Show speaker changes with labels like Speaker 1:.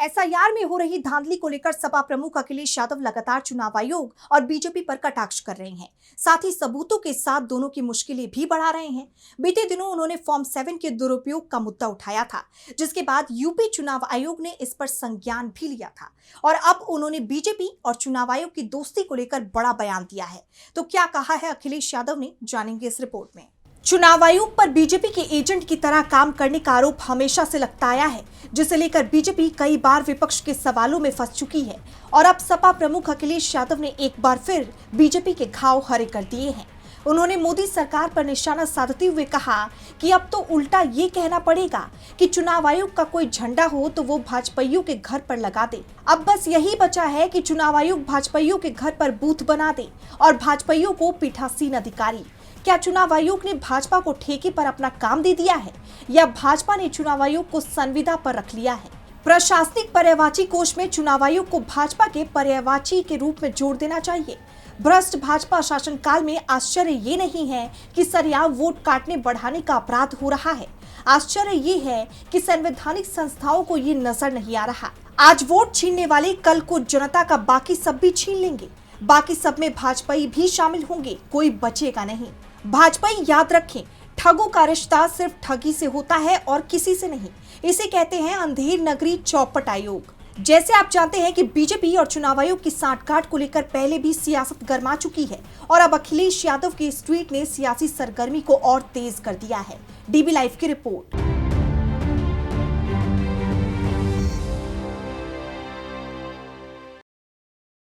Speaker 1: SIR में हो रही धांधली को लेकर सपा प्रमुख अखिलेश यादव लगातार चुनाव आयोग और बीजेपी पर कटाक्ष कर रहे हैं। साथ ही सबूतों के साथ दोनों की मुश्किलें भी बढ़ा रहे हैं। बीते दिनों उन्होंने फॉर्म 7 के दुरुपयोग का मुद्दा उठाया था, जिसके बाद यूपी चुनाव आयोग ने इस पर संज्ञान भी लिया था और अब उन्होंने बीजेपी और चुनाव आयोग की दोस्ती को लेकर बड़ा बयान दिया है। तो क्या कहा है अखिलेश यादव ने, जानेंगे इस रिपोर्ट में। चुनाव आयोग पर बीजेपी के एजेंट की तरह काम करने का आरोप हमेशा से लगता आया है, जिसे लेकर बीजेपी कई बार विपक्ष के सवालों में फंस चुकी है और अब सपा प्रमुख अखिलेश यादव ने एक बार फिर बीजेपी के घाव हरे कर दिए हैं। उन्होंने मोदी सरकार पर निशाना साधते हुए कहा कि अब तो उल्टा ये कहना पड़ेगा कि चुनाव आयोग का कोई झंडा हो तो वो भाजपाइयों के घर पर लगा दे। अब बस यही बचा है कि चुनाव आयोग भाजपाइयों के घर पर बूथ बना दे और भाजपाइयों को पीठासीन अधिकारी। क्या चुनाव आयोग ने भाजपा को ठेके पर अपना काम दे दिया है या भाजपा ने चुनाव आयोग को संविदा पर रख लिया है? प्रशासनिक पर्यवाची कोष में चुनाव आयोग को भाजपा के पर्यवाची के रूप में जोड़ देना चाहिए। भ्रष्ट भाजपा शासनकाल में आश्चर्य ये नहीं है कि सरेआम वोट काटने बढ़ाने का अपराध हो रहा है। आश्चर्य ये है कि संवैधानिक संस्थाओं को ये नजर नहीं आ रहा। आज वोट छीनने वाले कल को जनता का बाकी सब भी छीन लेंगे। बाकी सब में भाजपाई भी शामिल होंगे, कोई बचेगा नहीं। भाजपाई याद रखें, ठगों का रिश्ता सिर्फ ठगी से होता है और किसी से नहीं। इसे कहते हैं अंधेर नगरी चौपट आयोग। जैसे आप जानते हैं कि बीजेपी और चुनाव आयोग की सांठगांठ को लेकर पहले भी सियासत गर्मा चुकी है और अब अखिलेश यादव के इस ट्वीट ने सियासी सरगर्मी को और तेज कर दिया है। डीबी लाइव की रिपोर्ट।